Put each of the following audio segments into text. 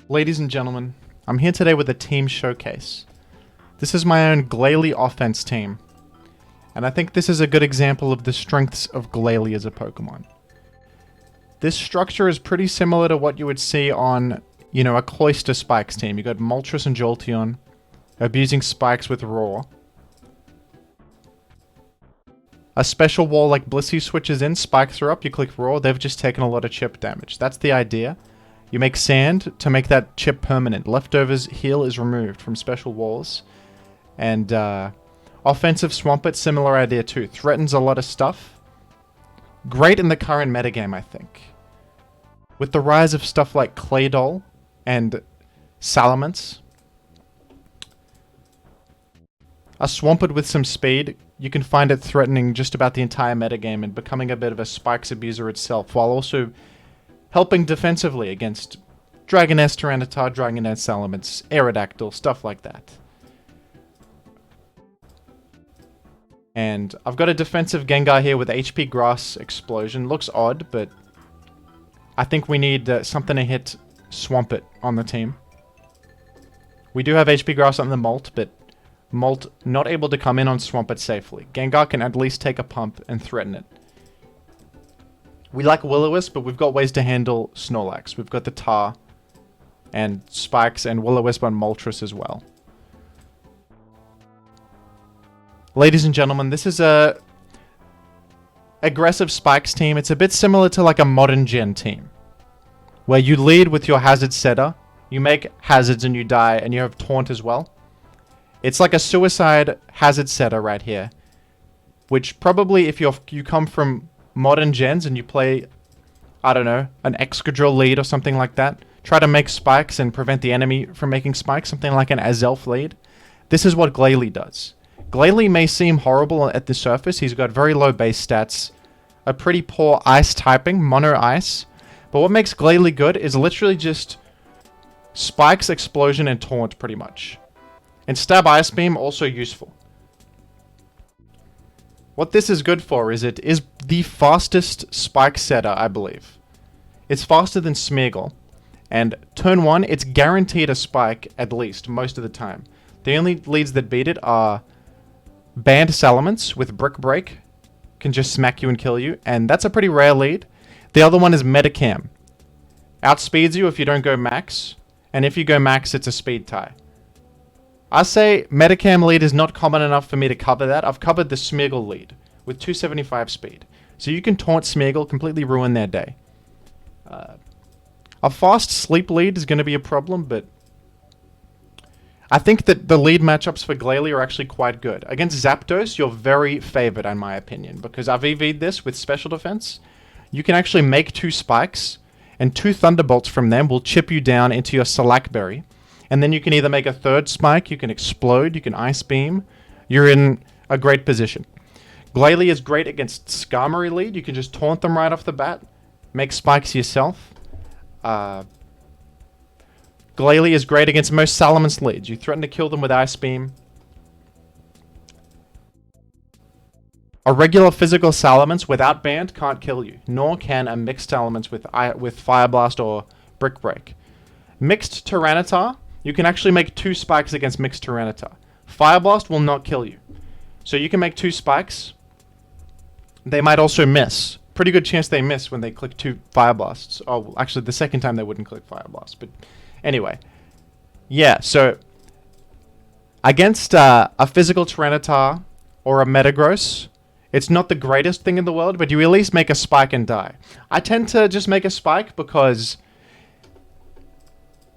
Ladies and gentlemen, I'm here today with a team showcase. This is my own Glalie offense team, and I think this is a good example of the strengths of Glalie as a Pokemon. This structure is pretty similar to what you would see on, a Cloyster Spikes team. You got Moltres and Jolteon, abusing Spikes with Roar. A special wall like Blissey switches in, Spikes are up, you click Roar, they've just taken a lot of chip damage. That's the idea. You make sand to make that chip permanent. Leftovers heal is removed from special walls. And offensive Swampert, similar idea too. Threatens a lot of stuff. Great in the current metagame, I think. With the rise of stuff like Claydol and Salamence. A Swampert with some speed, you can find it threatening just about the entire metagame and becoming a bit of a Spikes abuser itself, while also helping defensively against Dragoness, Tyranitar, Dragoness, Salamence, Aerodactyl, stuff like that. And I've got a defensive Gengar here with HP Grass Explosion. Looks odd, but I think we need something to hit Swampert on the team. We do have HP Grass on the Molt, but Molt not able to come in on Swampert safely. Gengar can at least take a pump and threaten it. We like Will-O-Wisp, but we've got ways to handle Snorlax. We've got the Tar and Spikes and Will-O-Wisp on Moltres as well. Ladies and gentlemen, this is a aggressive Spikes team. It's a bit similar to like a modern gen team, where you lead with your Hazard Setter, you make hazards and you die, and you have Taunt as well. It's like a suicide Hazard Setter right here, which probably if you come from modern gens and you play, I don't know, an Excadrill lead or something like that, try to make spikes and prevent the enemy from making spikes, something like an Azelf lead. This is what Glalie does. Glalie may seem horrible at the surface. He's got very low base stats, a pretty poor ice typing, mono ice. But what makes Glalie good is literally just spikes, explosion, and taunt pretty much. And stab ice beam also useful. What this is good for is it is the fastest spike setter, I believe. It's faster than Smeargle. And turn 1, it's guaranteed a spike at least, most of the time. The only leads that beat it are Banned Salamence with Brick Break. Can just smack you and kill you. And that's a pretty rare lead. The other one is Metacam. Outspeeds you if you don't go max. And if you go max, it's a speed tie. I say Metacam lead is not common enough for me to cover that. I've covered the Smeargle lead with 275 speed. So you can taunt Smeargle, completely ruin their day. A fast sleep lead is going to be a problem, but I think that the lead matchups for Glalie are actually quite good. Against Zapdos, you're very favored in my opinion, because I've EV'd this with special defense. You can actually make 2 spikes, and 2 Thunderbolts from them will chip you down into your Salackberry. And then you can either make a 3rd spike, you can explode, you can ice beam. You're in a great position. Glalie is great against Skarmory lead. You can just taunt them right off the bat. Make spikes yourself. Glalie is great against most Salamence leads. You threaten to kill them with ice beam. A regular physical Salamence without band can't kill you. Nor can a mixed Salamence with Fire Blast or Brick Break. Mixed Tyranitar, you can actually make 2 spikes against Mixed Tyranitar. Fire Blast will not kill you. So you can make 2 spikes. They might also miss. Pretty good chance they miss when they click 2 Fire Blasts. Oh, actually the second time they wouldn't click Fire Blast. But anyway. Yeah, so against a physical Tyranitar or a Metagross, it's not the greatest thing in the world, but you at least make a spike and die. I tend to just make a spike because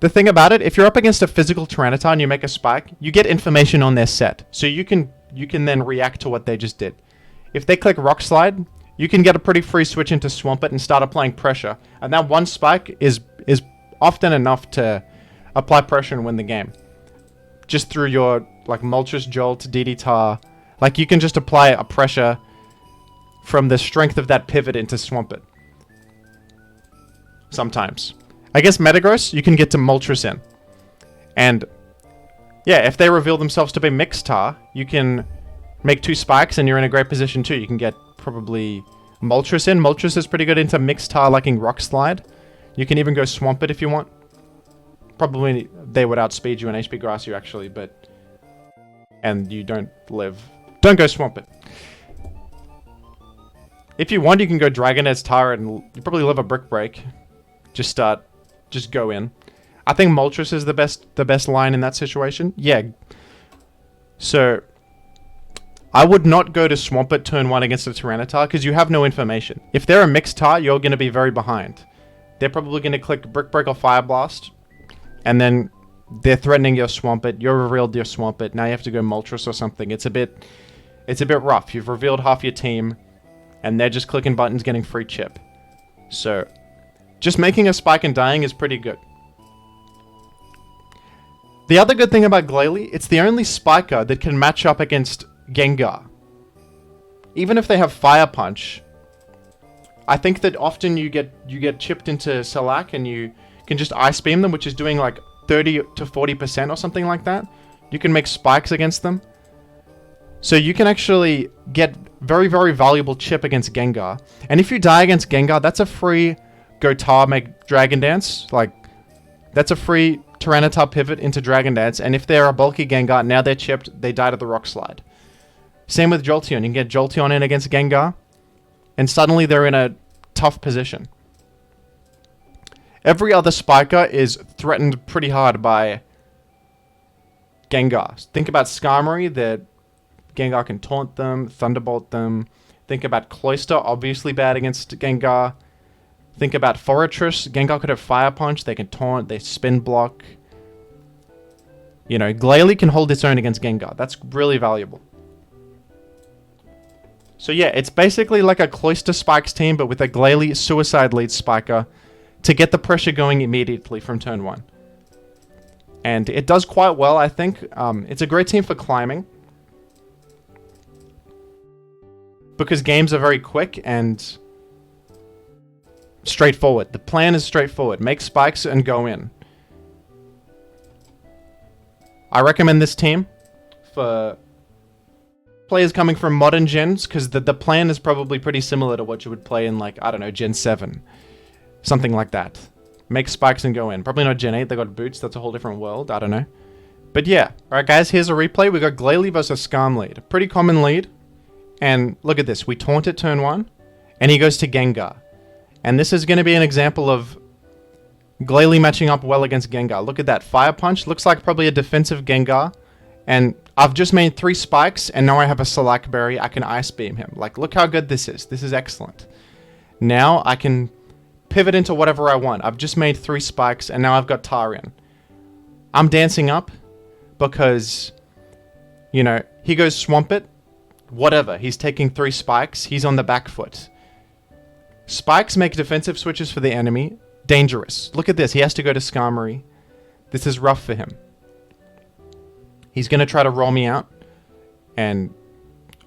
the thing about it, if you're up against a physical Tyranitar and you make a spike, you get information on their set. So you can then react to what they just did. If they click Rock Slide, you can get a pretty free switch into Swampert and start applying pressure. And that one spike is often enough to apply pressure and win the game. Just through your like Moltres, Jolt, DD Tar. Like you can just apply a pressure from the strength of that pivot into Swampert. Sometimes. I guess Metagross, you can get to Moltres in. And yeah, if they reveal themselves to be Mixed Tar, you can make 2 spikes and you're in a great position too. You can get probably Moltres in. Moltres is pretty good into Mixed Tar liking Rock Slide. You can even go Swampert if you want. Probably they would outspeed you and HP grass you actually, but... And you don't live. Don't go swamp it. If you want, you can go Dragon Dance Tyrant and you probably live a Brick Break. Just go in. I think Moltres is the best line in that situation. Yeah. So, I would not go to swamp it turn 1 against a Tyranitar because you have no information. If they're a mixed tar, you're going to be very behind. They're probably going to click Brick Break or Fire Blast, and then they're threatening your swamp it. You're revealed your swamp it. Now you have to go Moltres or something. It's a bit rough. You've revealed half your team, and they're just clicking buttons, getting free chip. So, just making a spike and dying is pretty good. The other good thing about Glalie, it's the only spiker that can match up against Gengar. Even if they have Fire Punch, I think that often you get chipped into Salac and you can just Ice Beam them, which is doing like 30 to 40% or something like that. You can make spikes against them. So you can actually get very, very valuable chip against Gengar. And if you die against Gengar, that's a free Gotar make Dragon Dance. Like, that's a free Tyranitar pivot into Dragon Dance. And if they're a bulky Gengar, now they're chipped, they die to the Rock Slide. Same with Jolteon. You can get Jolteon in against Gengar, and suddenly they're in a tough position. Every other spiker is threatened pretty hard by Gengar. Think about Skarmory, that Gengar can taunt them, Thunderbolt them. Think about Cloyster, obviously bad against Gengar. Think about Forretress. Gengar could have Fire Punch, they can taunt, they spin block. You know, Glalie can hold its own against Gengar. That's really valuable. So yeah, it's basically like a Cloyster Spikes team, but with a Glalie Suicide lead spiker to get the pressure going immediately from turn 1. And it does quite well, I think. It's a great team for climbing, because games are very quick and straightforward. The plan is straightforward. Make spikes and go in. I recommend this team for players coming from modern gens, because the plan is probably pretty similar to what you would play in, like, I don't know, Gen 7. Something like that. Make spikes and go in. Probably not Gen 8, they got boots, that's a whole different world, I don't know. But yeah, alright guys, here's a replay. We got Glalie versus Skarm lead. Pretty common lead. And look at this, we taunt it turn 1, and he goes to Gengar. And this is going to be an example of Glalie matching up well against Gengar. Look at that, Fire Punch, looks like probably a defensive Gengar. And I've just made 3 spikes, and now I have a Salac Berry. I can Ice Beam him. Like, look how good this is. This is excellent. Now I can pivot into whatever I want. I've just made 3 spikes, and now I've got Tarin. I'm dancing up because, you know, he goes Swamp It. Whatever. He's taking 3 spikes. He's on the back foot. Spikes make defensive switches for the enemy. Dangerous. Look at this. He has to go to Skarmory. This is rough for him. He's going to try to roll me out. And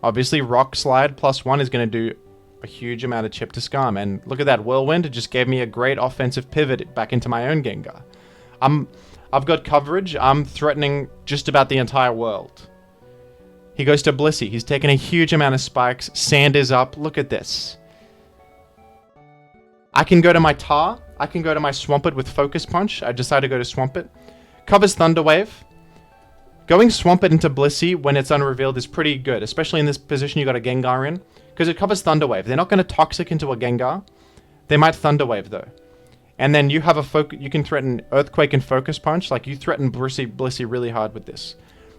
obviously Rock Slide +1 is going to do a huge amount of chip to Skarm. And look at that Whirlwind. It just gave me a great offensive pivot back into my own Gengar. I've got coverage. I'm threatening just about the entire world. He goes to Blissey. He's taken a huge amount of spikes. Sand is up. Look at this. I can go to my Tar. I can go to my Swampert with Focus Punch. I decide to go to Swampert. Covers Thunder Wave. Going Swampert into Blissey when it's unrevealed is pretty good, especially in this position you got a Gengar in, because it covers Thunder Wave. They're not going to Toxic into a Gengar. They might Thunder Wave though. And then you have you can threaten Earthquake and Focus Punch. Like, you threaten Blissey really hard with this.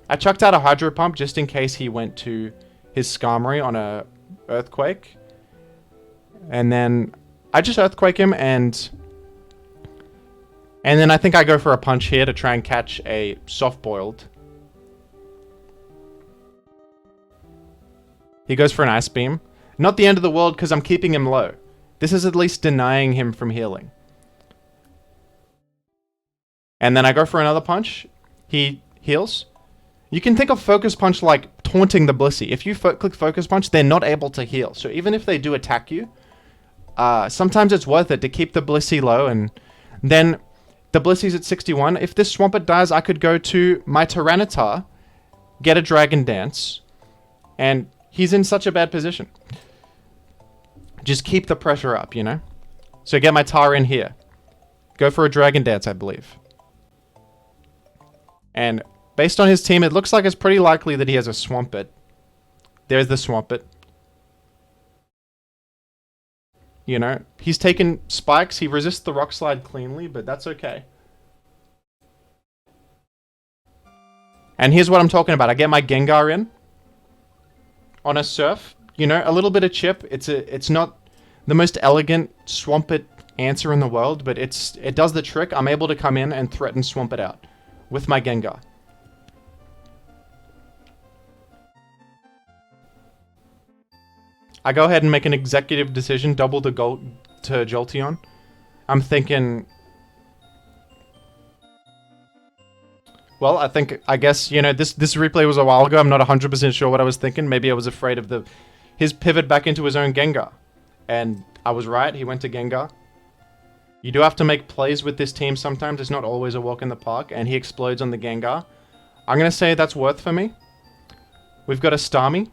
I chucked out a Hydro Pump just in case he went to his Skarmory on a Earthquake. And then I just Earthquake him, and then I think I go for a Punch here to try and catch a Soft Boiled. He goes for an Ice Beam. Not the end of the world because I'm keeping him low. This is at least denying him from healing. And then I go for another Punch. He heals. You can think of Focus Punch like taunting the Blissey. If you click Focus Punch, they're not able to heal. So even if they do attack you, sometimes it's worth it to keep the Blissey low. And then the Blissey's at 61. If this Swampert dies, I could go to my Tyranitar, get a Dragon Dance, and he's in such a bad position. Just keep the pressure up, you know? So get my Tar in here. Go for a Dragon Dance, I believe. And based on his team, it looks like it's pretty likely that he has a Swampert. There's the Swampert. You know, he's taken spikes. He resists the Rock Slide cleanly, but that's okay. And here's what I'm talking about. I get my Gengar in on a Surf. You know, a little bit of chip. It's not the most elegant Swampert answer in the world, but it does the trick. I'm able to come in and threaten Swampert out with my Gengar. I go ahead and make an executive decision, double the gold to Jolteon. I'm thinking... Well, I guess, you know, this replay was a while ago. I'm not 100% sure what I was thinking. Maybe I was afraid of his pivot back into his own Gengar. And I was right, he went to Gengar. You do have to make plays with this team sometimes. It's not always a walk in the park. And he explodes on the Gengar. I'm going to say that's worth for me. We've got a Starmie.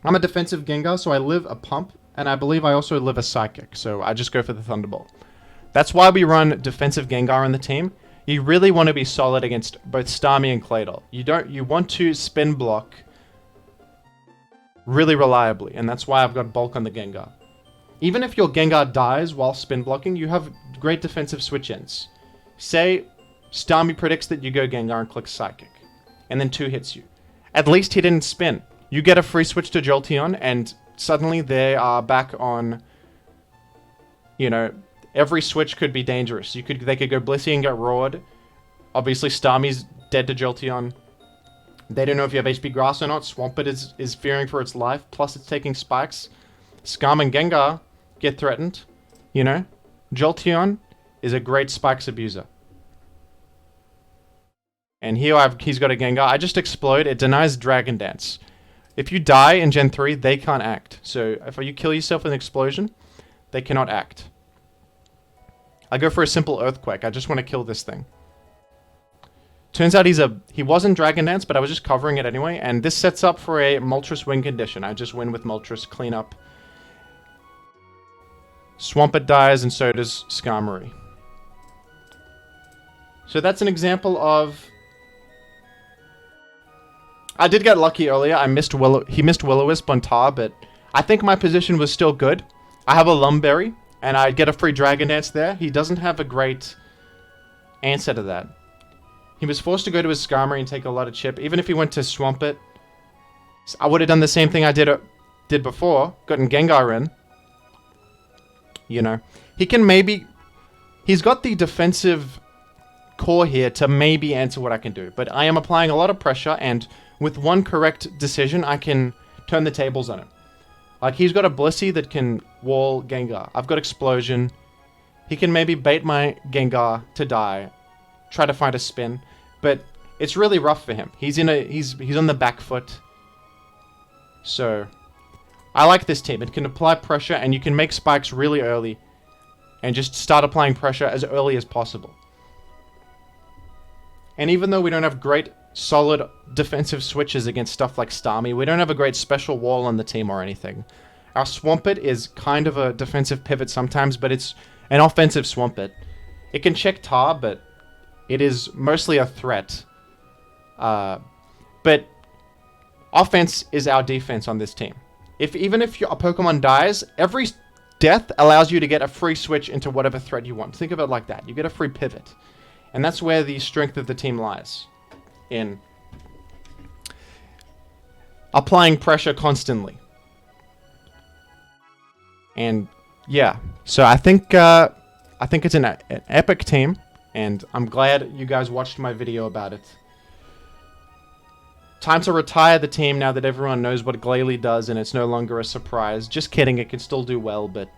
I'm a defensive Gengar, so I live a Pump, and I believe I also live a Psychic, so I just go for the Thunderbolt. That's why we run defensive Gengar in the team. You really want to be solid against both Starmie and Claydol. You want to spin block really reliably, and that's why I've got Bulk on the Gengar. Even if your Gengar dies while spin blocking, you have great defensive switch-ins. Say Starmie predicts that you go Gengar and click Psychic, and then 2 hits you. At least he didn't spin. You get a free switch to Jolteon, and suddenly they are back on, you know, every switch could be dangerous. They could go Blissey and get roared. Obviously, Starmie's dead to Jolteon. They don't know if you have HP Grass or not. Swampert is fearing for its life, plus it's taking spikes. Skarm and Gengar get threatened, you know. Jolteon is a great spikes abuser. And here he's got a Gengar. I just explode. It denies Dragon Dance. If you die in Gen 3, they can't act. So if you kill yourself with an explosion, they cannot act. I go for a simple Earthquake. I just want to kill this thing. Turns out he wasn't Dragon Dance, but I was just covering it anyway. And this sets up for a Moltres win condition. I just win with Moltres, clean up. Swampert dies, and so does Skarmory. So that's an example of... I did get lucky earlier. He missed Will-O-Wisp on Tar, but I think my position was still good. I have a Lumberry, and I get a free Dragon Dance there. He doesn't have a great answer to that. He was forced to go to his Skarmory and take a lot of chip. Even if he went to Swampert, I would have done the same thing I did before. Gotten Gengar in. You know. He can maybe... He's got the defensive core here to maybe answer what I can do. But I am applying a lot of pressure, and... with one correct decision, I can turn the tables on him. Like, he's got a Blissey that can wall Gengar. I've got Explosion. He can maybe bait my Gengar to die. Try to find a spin. But it's really rough for him. He's on the back foot. So, I like this team. It can apply pressure, and you can make spikes really early. And just start applying pressure as early as possible. And even though we don't have great... solid defensive switches against stuff like Starmie. We don't have a great special wall on the team or anything. Our Swampert is kind of a defensive pivot sometimes, but it's an offensive Swampert. It can check Tar, but it is mostly a threat. But offense is our defense on this team. Even if a Pokemon dies, every death allows you to get a free switch into whatever threat you want. Think of it like that. You get a free pivot. And that's where the strength of the team lies. In applying pressure constantly. And yeah, so I think it's an epic team, and I'm glad you guys watched my video about it. Time to retire the team now that everyone knows what Glalie does and it's no longer a surprise. Just kidding, it can still do well, but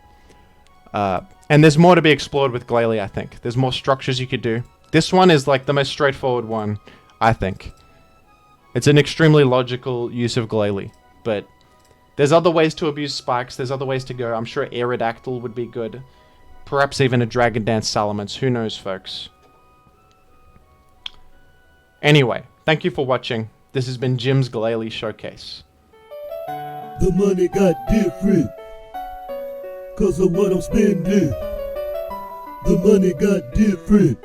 and there's more to be explored with Glalie, I think. There's more structures you could do. This one is like the most straightforward one, I think. It's an extremely logical use of Glalie, but there's other ways to abuse spikes, there's other ways to go. I'm sure Aerodactyl would be good. Perhaps even a Dragon Dance Salamence, who knows, folks. Anyway, thank you for watching. This has been Jim's Glalie Showcase. The money got different, 'cause of what I'm spending. The money got different,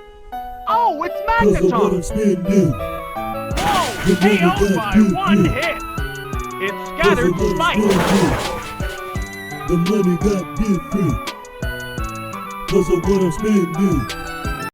Oh, it's Cause of what I'm Magneton! spending. Whoa! The money KO'd got by different. one hit! It Cause scattered of what I'm Spike! spending. The money got different. Cause of what I'm spending.